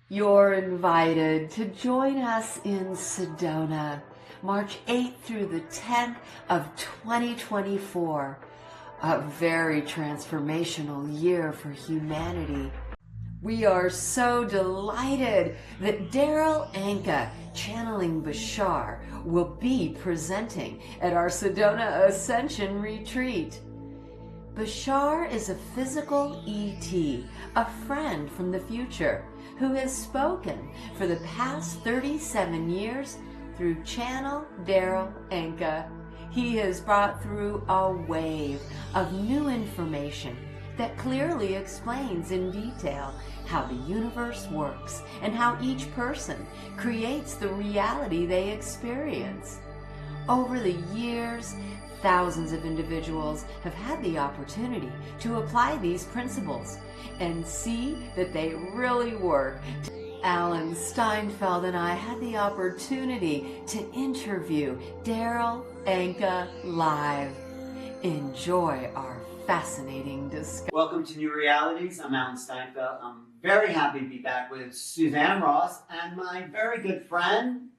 You're invited to join us in Sedona, March 8th through the 10th of 2024, a very transformational year for humanity. We are so delighted that Darryl Anka, channeling Bashar, will be presenting at our Sedona Ascension Retreat. Bashar is a physical ET, a friend from the future, who has spoken for the past 37 years through Channel Darryl Anka. He has brought through a wave of new information that clearly explains in detail how the universe works and how each person creates the reality they experience. Over the years, thousands of individuals have had the opportunity to apply these principles and see that they really work. Alan Steinfeld and I had the opportunity to interview Darryl Anka live. Enjoy our fascinating discussion. Welcome to New Realities. I'm Alan Steinfeld. I'm very happy to be back with Suzanne Ross and my very good friend,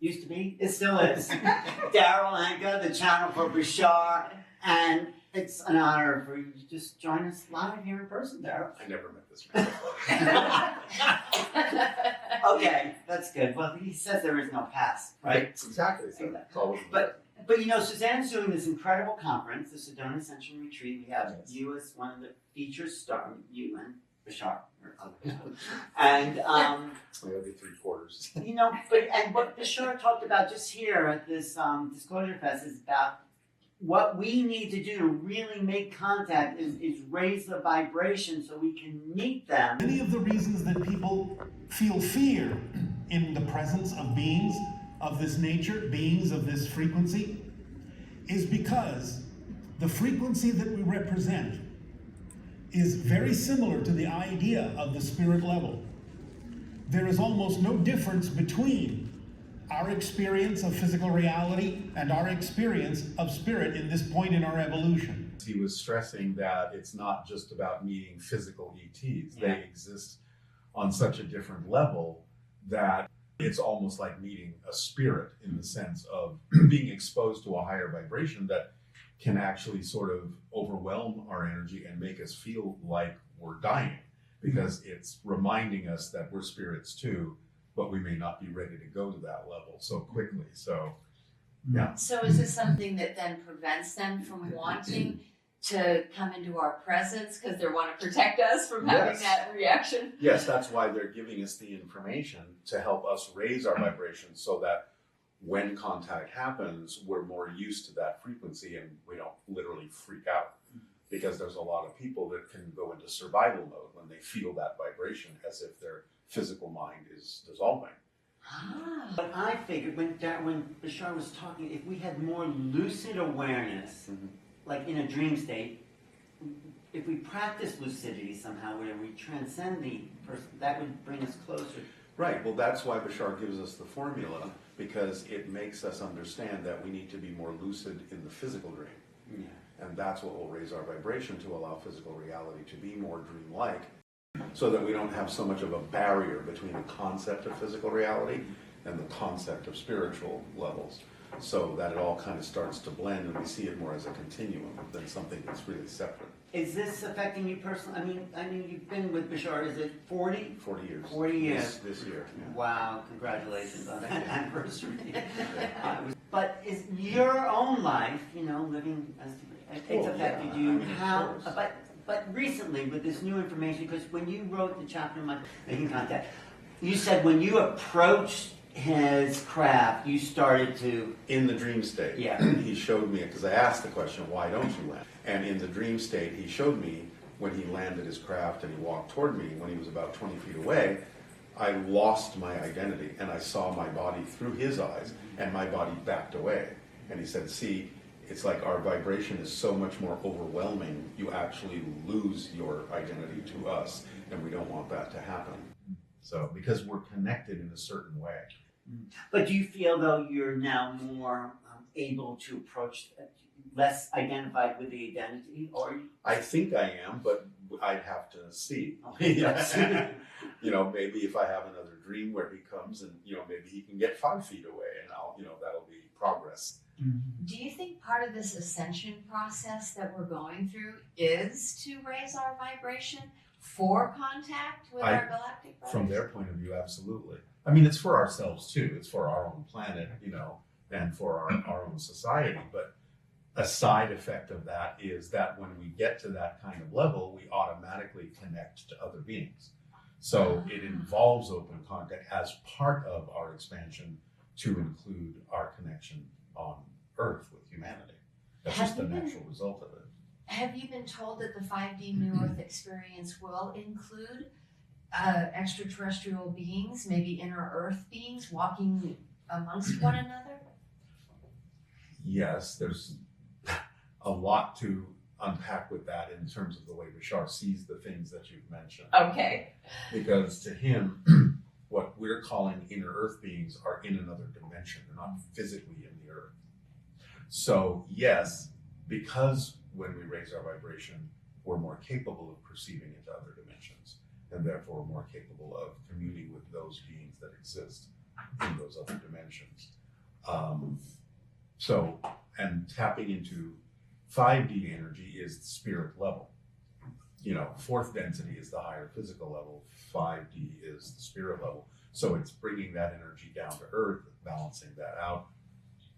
used to be, it still is, Darryl Anka, the channel for Bashar, and it's an honor for you to just join us live here in person, Darryl. I never met this man. Okay, that's good. Well, he says there is no past, right? Exactly. So it's always But you know, Suzanne's doing this incredible conference, the Sedona Ascension Retreat. We have you as one of the featured stars, you and Bashar. And maybe 3/4. you know, but what Bashar talked about just here at this Disclosure Fest is about what we need to do to really make contact is raise the vibration so we can meet them. Many of the reasons that people feel fear in the presence of beings of this nature, beings of this frequency, is because the frequency that we represent is very similar to the idea of the spirit level. There is almost no difference between our experience of physical reality and our experience of spirit in this point in our evolution. He was stressing that it's not just about meeting physical ETs. Yeah. They exist on such a different level that it's almost like meeting a spirit in the sense of being exposed to a higher vibration that can actually sort of overwhelm our energy and make us feel like we're dying, because it's reminding us that we're spirits too, but we may not be ready to go to that level so quickly. So, yeah. So is this something that then prevents them from wanting to come into our presence because they want to protect us from having that reaction? Yes, that's why they're giving us the information to help us raise our vibration so that when contact happens, we're more used to that frequency and we don't literally freak out. Because there's a lot of people that can go into survival mode when they feel that vibration as if their physical mind is dissolving. But I figured when Bashar was talking, if we had more lucid awareness, like in a dream state, if we practice lucidity somehow, where we transcend the person, that would bring us closer. Right, well that's why Bashar gives us the formula, because it makes us understand that we need to be more lucid in the physical dream. Yeah. And that's what will raise our vibration to allow physical reality to be more dreamlike, so that we don't have so much of a barrier between the concept of physical reality and the concept of spiritual levels, so that it all kind of starts to blend and we see it more as a continuum than something that's really separate. Is this affecting you personally? I mean, you've been with Bashar, is it 40? 40 years. 40 years. This year. Yeah. Wow, congratulations on that anniversary. But is your own life, you know, living as it's affected you? How? But recently, with this new information, because when you wrote the chapter on Making Contact, you said when you approached his craft, you started to... In the dream state, yeah. He showed me, because I asked the question, why don't you land? And in the dream state, he showed me when he landed his craft and he walked toward me, when he was about 20 feet away, I lost my identity and I saw my body through his eyes and my body backed away. And he said, see, it's like our vibration is so much more overwhelming, you actually lose your identity to us, and we don't want that to happen. So, because we're connected in a certain way. But do you feel, though, you're now more able to approach less identified with the identity, or I think I am, but I'd have to see. Yes. Maybe if I have another dream where he comes and, maybe he can get 5 feet away and that'll be progress. Do you think part of this ascension process that we're going through is to raise our vibration for contact with our galactic brothers? From their point of view, absolutely. I mean, it's for ourselves too. It's for our own planet, and for our own society. But a side effect of that is that when we get to that kind of level, we automatically connect to other beings. So it involves open contact as part of our expansion to include our connection on Earth with humanity. That's just the natural result of it. Have you been told that the 5D New Earth experience will include extraterrestrial beings, maybe inner Earth beings, walking amongst one another? Yes, there's a lot to unpack with that in terms of the way Bashar sees the things that you've mentioned. Okay. Because to him, what we're calling inner Earth beings are in another dimension. They're not physically in the Earth. So yes, because when we raise our vibration, we're more capable of perceiving into other dimensions, and therefore more capable of communing with those beings that exist in those other dimensions. And tapping into 5D energy is the spirit level. 4th density is the higher physical level. 5D is the spirit level. So it's bringing that energy down to Earth, balancing that out.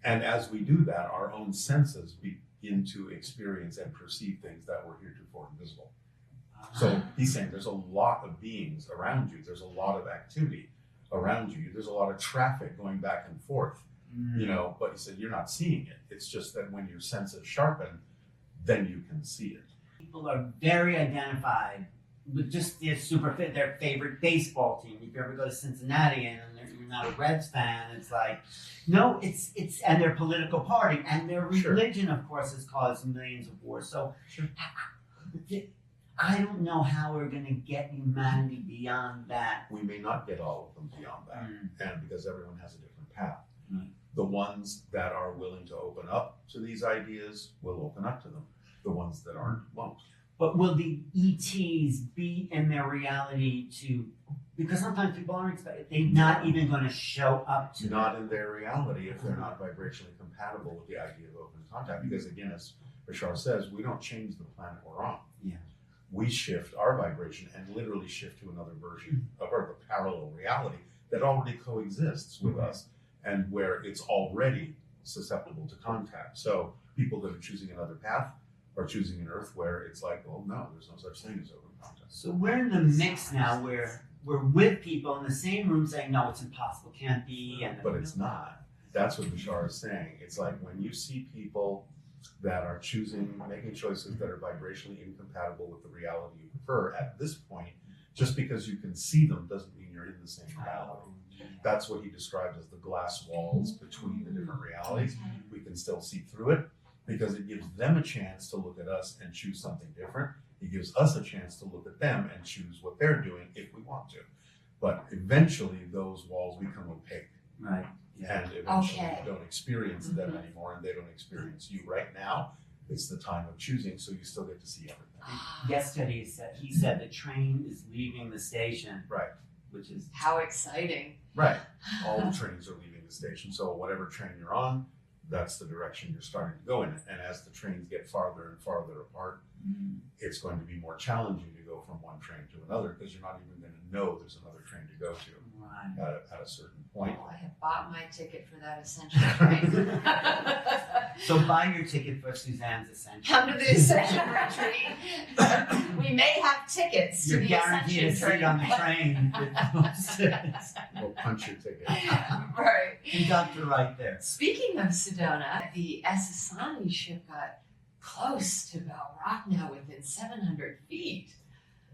And as we do that, our own senses begin to experience and perceive things that were heretofore invisible. So he's saying there's a lot of beings around you. There's a lot of activity around you. There's a lot of traffic going back and forth, but he said, you're not seeing it. It's just that when your senses sharpen, then you can see it. people are very identified with just their favorite baseball team. If you ever go to Cincinnati and you're not a Reds fan, it's like, no, it's and their political party and their religion, of course, has caused millions of wars. So I don't know how we're going to get humanity beyond that. We may not get all of them beyond that, and because everyone has a different path. The ones that are willing to open up to these ideas will open up to them. The ones that aren't won't. But will the ETs be in their reality to? Because sometimes people aren't expected. They're not even going to show up to. Not in their reality if they're not vibrationally compatible with the idea of open contact. Because again, as Bashar says, we don't change the planet we're on. Yeah. We shift our vibration and literally shift to another version of Earth, a parallel reality that already coexists with us and where it's already susceptible to contact. So people that are choosing another path are choosing an Earth where it's like, well, no, there's no such thing as open contact. So we're in the mix now where we're with people in the same room saying, no, it's impossible, can't be. But it's not. That's what Bashar is saying. It's like when you see people that are making choices that are vibrationally incompatible with the reality you prefer at this point, just because you can see them doesn't mean you're in the same reality. That's what he describes as the glass walls between the different realities. We can still see through it because it gives them a chance to look at us and choose something different. It gives us a chance to look at them and choose what they're doing if we want to. But eventually those walls become opaque. Right. Yeah. And eventually you don't experience them anymore, and they don't experience you. Right now, it's the time of choosing, so you still get to see everything. Yesterday, he said the train is leaving the station. Right. Which is how exciting. Right. All the trains are leaving the station, so whatever train you're on, that's the direction you're starting to go in. And as the trains get farther and farther apart, it's going to be more challenging to go from one train to another because you're not even going to know there's another train to go to at a certain point. Oh, I have bought my ticket for that Ascension train. So buy your ticket for Suzanne's Ascension. Come to the Ascension retreat. We may have tickets to You're the Ascension guaranteed a seat on the train. We'll punch your ticket. Right. Conductor right there. Speaking of Sedona, the Essassani ship got close to Bell Rock now, within 700 feet.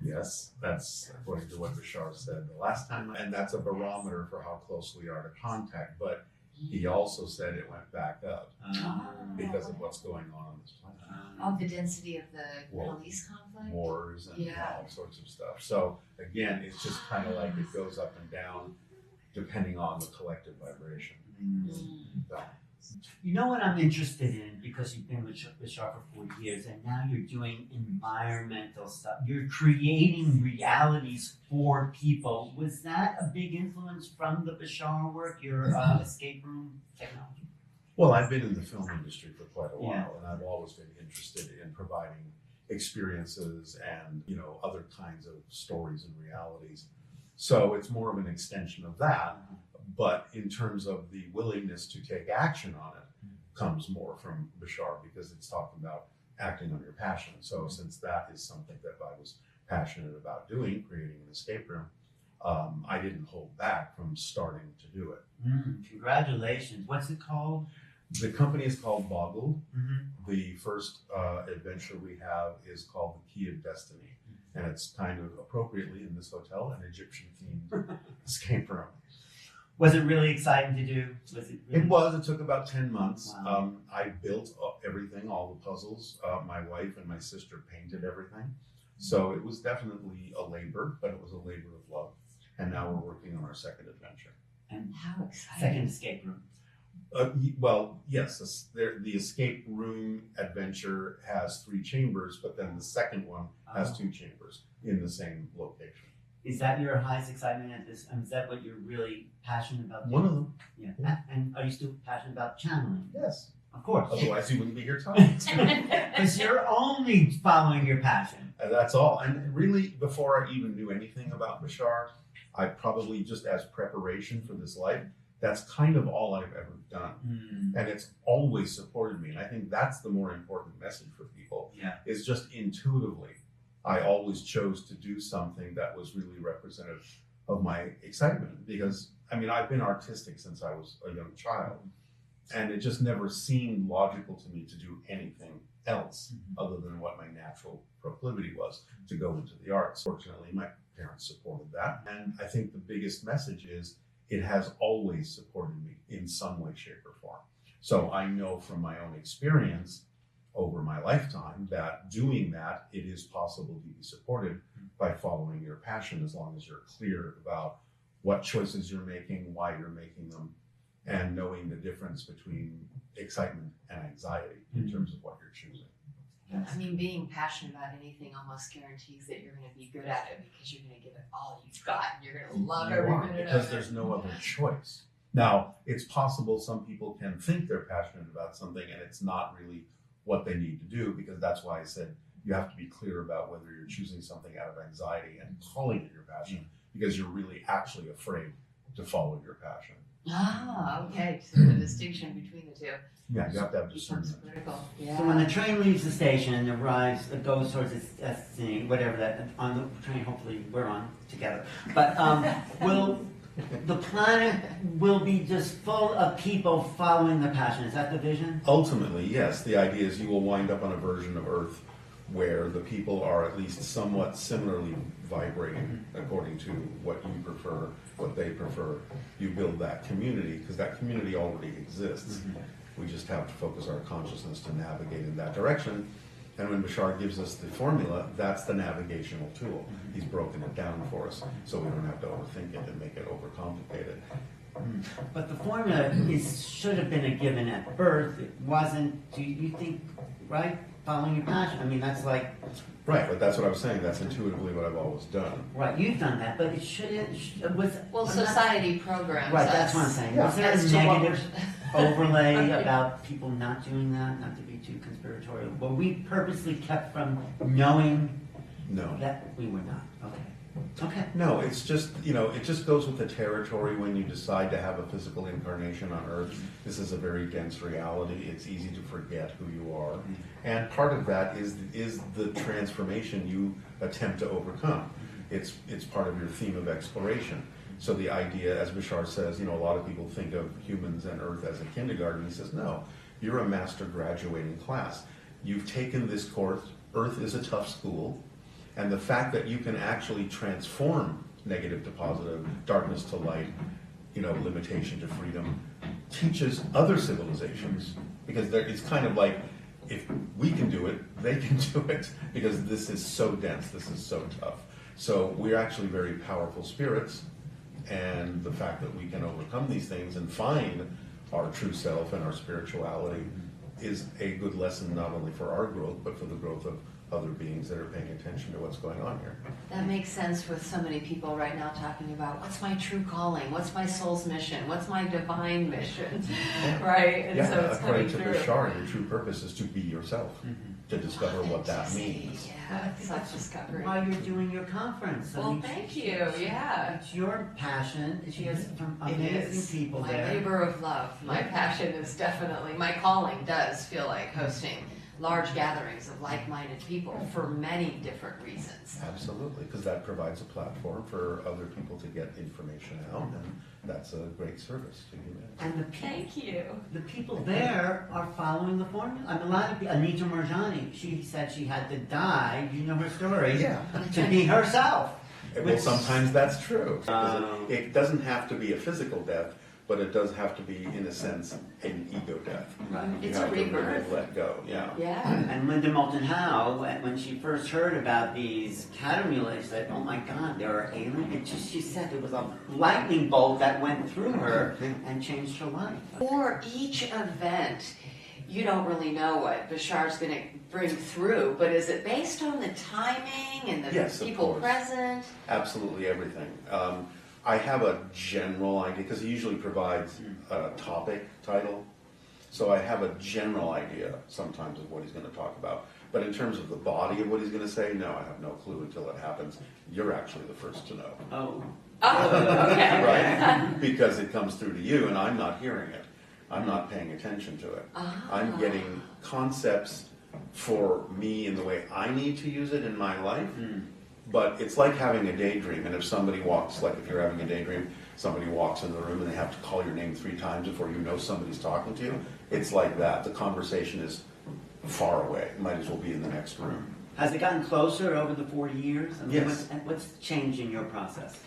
Yes, that's according to what Bashar said the last time, and that's a barometer for how close we are to contact. But he also said it went back up because of what's going on this planet. Oh, the density of the police conflict? Wars and all sorts of stuff. So again, it's just kind of like it goes up and down depending on the collective vibration. So, You know what I'm interested in, because you've been with Bashar for 40 years, and now you're doing environmental stuff. You're creating realities for people. Was that a big influence from the Bashar work, your escape room technology? Well, I've been in the film industry for quite a while, Yeah. and I've always been interested in providing experiences and, you know, other kinds of stories and realities. So it's more of an extension of that. But in terms of the willingness to take action on it, comes more from Bashar, because it's talking about acting on your passion. So since that is something that I was passionate about doing, creating an escape room, I didn't hold back from starting to do it. Congratulations. What's it called? The company is called Boggle. Mm-hmm. The first adventure we have is called The Key of Destiny. And it's kind of appropriately in this hotel, an Egyptian-themed escape room. Was it really exciting to do? Was it really? It was. It took about 10 months. Wow. I built everything, all the puzzles. My wife and my sister painted everything. So it was definitely a labor, but it was a labor of love. And now we're working on our second adventure. And How exciting. second escape room. Well, yes, the escape room adventure has 3 chambers, but then the second one has 2 chambers in the same location. Is that your highest excitement at this? Is that what you're really passionate about? One of them. Yeah. And are you still passionate about channeling? Yes. Of course. Otherwise, you wouldn't be here talking. Because you're only following your passion. And that's all. And really, before I even knew anything about Bashar, I probably, just as preparation for this life, that's kind of all I've ever done. And it's always supported me. And I think that's the more important message for people. Yeah. Is just intuitively, I always chose to do something that was really representative of my excitement. Because, I mean, I've been artistic since I was a young child. And it just never seemed logical to me to do anything else other than what my natural proclivity was, to go into the arts. Fortunately, my parents supported that. And I think the biggest message is it has always supported me in some way, shape, or form. So I know from my own experience over my lifetime that doing that, it is possible to be supported by following your passion, as long as you're clear about what choices you're making, why you're making them, and knowing the difference between excitement and anxiety in terms of what you're choosing. I mean, being passionate about anything almost guarantees that you're going to be good at it, because you're going to give it all you've got, and you're going to love every minute of it. Because there's no other choice. Now, it's possible some people can think they're passionate about something and it's not really what they need to do, because that's why I said you have to be clear about whether you're choosing something out of anxiety and calling it your passion, because you're really actually afraid to follow your passion. Ah, okay. So the distinction between the two Yeah, you have to have becomes discernment. critical. Yeah. So when the train leaves the station and arrives, it goes towards its destiny, whatever that, on the train, hopefully we're on together. But will the planet will be just full of people following their passion? Is that the vision? Ultimately, yes. The idea is you will wind up on a version of Earth where the people are at least somewhat similarly vibrating according to what you prefer, what they prefer. You build that community, because that community already exists. We just have to focus our consciousness to navigate in that direction. And when Bashar gives us the formula, that's the navigational tool. He's broken it down for us, so we don't have to overthink it and make it overcomplicated. But the formula should have been a given at birth. It wasn't. Do you think, right? Following your passion. I mean, that's like. Right, but that's what I was saying. That's intuitively what I've always done. Right, you've done that, but it shouldn't. Well, society programs Right, us. that's what I'm saying. Yeah. Was there As a to what negative overlay about people not doing that? Not to be too conspiratorial. Were we purposely kept from knowing No. that we were not? Okay. Okay. No, it's just, it just goes with the territory when you decide to have a physical incarnation on Earth. This is a very dense reality. It's easy to forget who you are. And part of that is the transformation you attempt to overcome. It's part of your theme of exploration. So the idea, as Bashar says, a lot of people think of humans and Earth as a kindergarten. He says, no, you're a master graduating class. You've taken this course. Earth is a tough school. And the fact that you can actually transform negative to positive, darkness to light, limitation to freedom, teaches other civilizations. Because it's kind of like, if we can do it, they can do it. Because this is so dense, this is so tough. So we're actually very powerful spirits. And the fact that we can overcome these things and find our true self and our spirituality is a good lesson not only for our growth, but for the growth of other beings that are paying attention to what's going on here. That makes sense with so many people right now talking about what's my true calling, what's my soul's mission, what's my divine mission, right? And so it's according to coming through. Bashar, your true purpose is to be yourself, to discover what that means. Yeah, self-discovery. While you're doing your conference. I Well, mean, thank you. Yeah. It's your passion. She has some It amazing is people my there. labor of love. My passion is definitely, my calling does feel like hosting large gatherings of like-minded people for many different reasons. Absolutely, because that provides a platform for other people to get information out, and that's a great service to humanity. And Thank you. the people there are following the formula. I mean, a lot of people, Anita Marjani, she said she had to die, you know her story, Yeah. to be herself. Well, sometimes that's true. It doesn't have to be a physical death, but it does have to be, in a sense, an ego death. Right. You It's a have to really rebirth. let go, yeah. Yeah. And Linda Moulton Howe, when she first heard about these catamulates, said, "Oh my God, there are aliens." She said it was a lightning bolt that went through her and changed her life. For each event, you don't really know what Bashar's going to bring through, but is it based on the timing and the Yes, of people course. present? Absolutely everything. I have a general idea, because he usually provides a topic title. So I have a general idea sometimes of what he's going to talk about. But in terms of the body of what he's going to say, no, I have no clue until it happens. You're actually the first to know. Oh. Oh, okay. Right? Because it comes through to you and I'm not hearing it. I'm not paying attention to it. I'm getting concepts for me in the way I need to use it in my life. But it's like having a daydream, and if somebody walks, like if you're having a daydream, somebody walks in the room and they have to call your name 3 times before you know somebody's talking to you, it's like that. The conversation is far away. It might as well be in the next room. Has it gotten closer over the 40 years? I mean, Yes. What's changed in your process?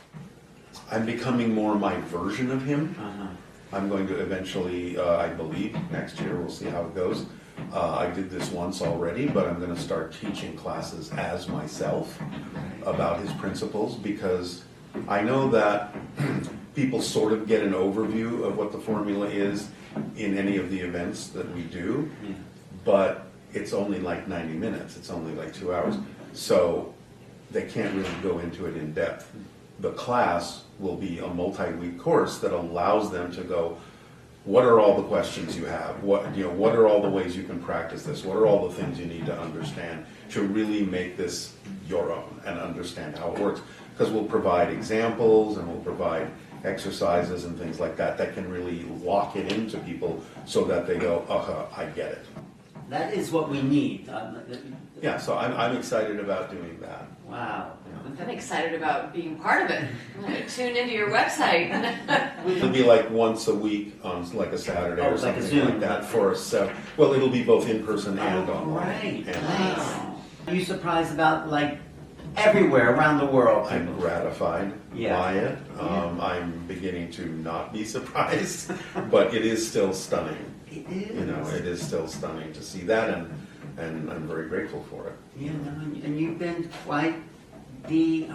I'm becoming more my version of him. Uh-huh. I'm going to eventually, I believe, next year, we'll see how it goes. I did this once already, but I'm going to start teaching classes as myself about his principles, because I know that people sort of get an overview of what the formula is in any of the events that we do, but it's only like 90 minutes, it's only like 2 hours, so they can't really go into it in depth. The class will be a multi-week course that allows them to go, what are all the questions you have? What are all the ways you can practice this? What are all the things you need to understand to really make this your own and understand how it works? Because we'll provide examples and we'll provide exercises and things like that that can really lock it into people so that they go, I get it. That is what we need. Yeah, so I'm excited about doing that. Wow. I'm excited about being part of it. I'm going to tune into your website. It'll be like once a week on like a Saturday or Like a something Zoom. like that for a well, it'll be both in person and online. Right. And Wow. Are you surprised about, like, everywhere around the world? I'm gratified Yeah. by it. I'm beginning to not be surprised, but it is still stunning. It is. You know, it is still stunning to see that, and I'm very grateful for it. You know, and you've been quite the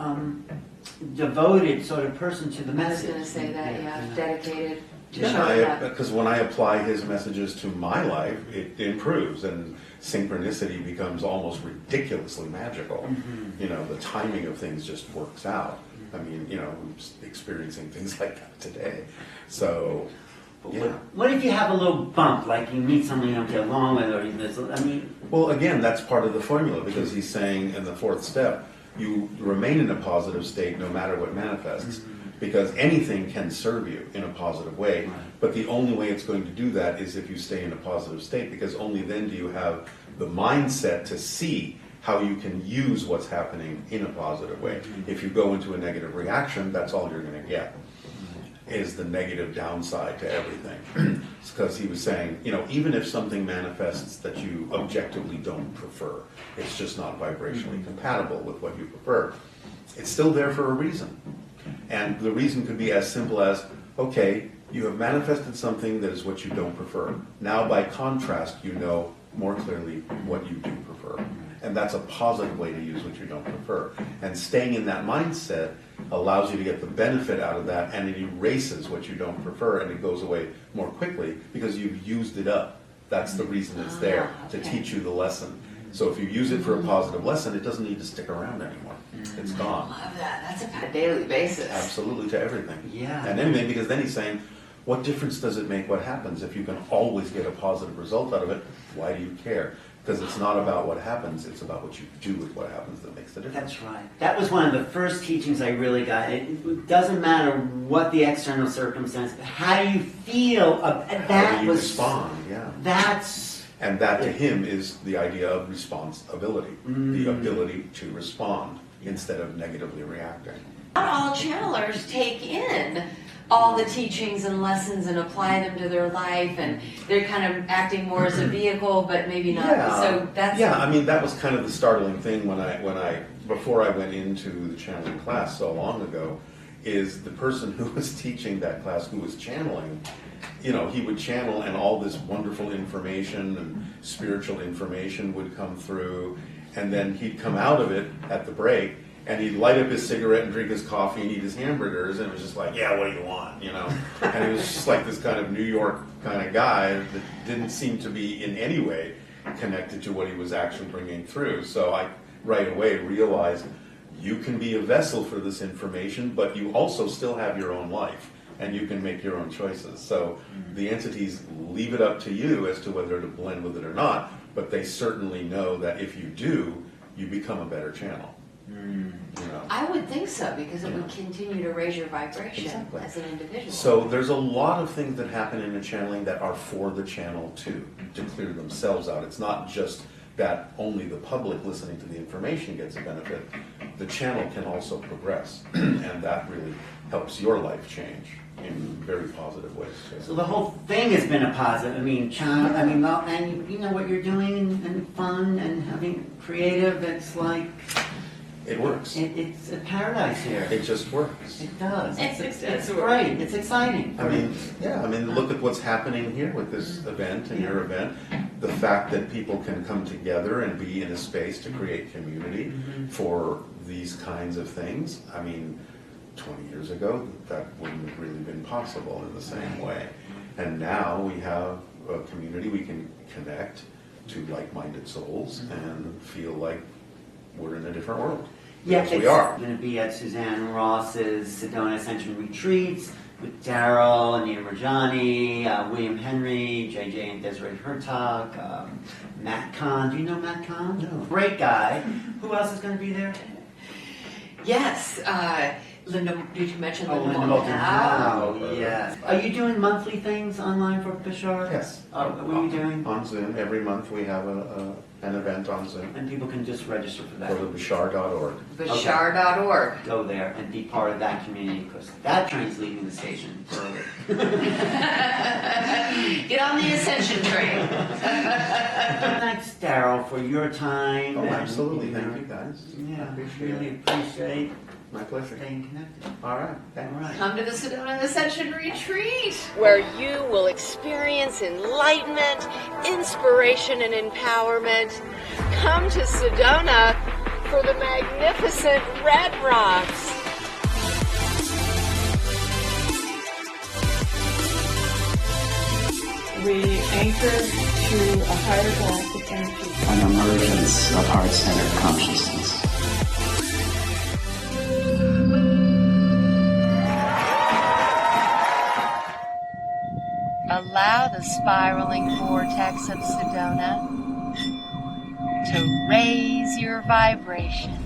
devoted sort of person to the I was message. going to say that, yeah, dedicated to Yeah, showing up. because when I apply his messages to my life, it improves, and synchronicity becomes almost ridiculously magical. You know, the timing of things just works out. I mean, you know, I'm just experiencing things like that today. So, yeah. What if you have a little bump, like you meet someone you don't get along with, or Well, again, that's part of the formula, because he's saying in the 4th step, you remain in a positive state no matter what manifests, because anything can serve you in a positive way, but the only way it's going to do that is if you stay in a positive state, because only then do you have the mindset to see how you can use what's happening in a positive way. If you go into a negative reaction, that's all you're going to get, is the negative downside to everything. Because he was saying, you know, even if something manifests that you objectively don't prefer, it's just not vibrationally compatible with what you prefer, it's still there for a reason. And the reason could be as simple as, okay, you have manifested something that is what you don't prefer. Now, by contrast, you know more clearly what you do prefer. And that's a positive way to use what you don't prefer. And staying in that mindset allows you to get the benefit out of that, and it erases what you don't prefer, and it goes away more quickly because you've used it up. That's the reason it's there, to teach you the lesson. So if you use it for a positive lesson, it doesn't need to stick around anymore. It's gone. I love that. That's a daily basis. Absolutely, to everything. Yeah. And then, because then he's saying, what difference does it make what happens? If you can always get a positive result out of it, why do you care? Because it's not about what happens, it's about what you do with what happens that makes the difference. That's right. That was one of the first teachings I really got. It doesn't matter what the external circumstance, but how do you feel? How do you respond? Yeah. And that to him is the idea of responsibility, the ability to respond instead of negatively reacting. Not all channelers take in all the teachings and lessons and apply them to their life, and they're kind of acting more as a vehicle, but maybe not. Yeah. So that's I mean, that was kind of the startling thing when I before I went into the channeling class so long ago, is the person who was teaching that class, who was channeling, you know, he would channel and all this wonderful information and spiritual information would come through, and then he'd come out of it at the break and he'd light up his cigarette and drink his coffee and eat his hamburgers, and it was just like, yeah, what do you want, you know? And he was just like this kind of New York kind of guy that didn't seem to be in any way connected to what he was actually bringing through. So I right away realized you can be a vessel for this information, but you also still have your own life, and you can make your own choices. So the entities leave it up to you as to whether to blend with it or not, but they certainly know that if you do, you become a better channel. You know? I would think so, because it would continue to raise your vibration Exactly. as an individual. So there's a lot of things that happen in a channeling that are for the channel too, to clear themselves out. It's not just that only the public listening to the information gets a benefit. The channel can also progress, and that really helps your life change in very positive ways too. So the whole thing has been a positive. I mean, well, and you know what you're doing, and fun, and having creative. It's like It works. it's a paradise here. It just works. It does. It's great. It's exciting. I mean, look at what's happening here with this event and your event. The fact that people can come together and be in a space to create community for these kinds of things. I mean, 20 years ago, that wouldn't have really been possible in the same way. And now we have a community we can connect to like-minded souls and feel like we're in a different world. Yes, we are. Going to be at Suzanne Ross's Sedona Ascension Retreats with Darryl, Anita Marjani, William Henry, JJ and Desiree Hurtak, Matt Kahn. Do you know Matt Kahn? No. Great guy. Who else is going to be there? Yes, Linda, did you mention Linda Moulton Moulton Howe. Yes. Are you doing monthly things online for Bashar? Yes. What are you doing? On Zoom. Every month we have an event on Zoom. And people can just register for that. Go to bashar.org. Bashar.org. Go there and be part of that community, because that train's leaving the station early. Get on the Ascension train. Thanks, Darryl, for your time. Oh, and, absolutely. Thank you, guys. Yeah, Appreciate really it. appreciate My pleasure. staying connected. All right. Thanks. All right. Come to the Sedona Ascension Retreat, where you will experience enlightenment, inspiration, and empowerment. Come to Sedona for the magnificent Red Rocks. We anchor to a higher galactic energy. An emergence of heart-centered consciousness. Allow the spiraling vortex of Sedona to raise your vibration.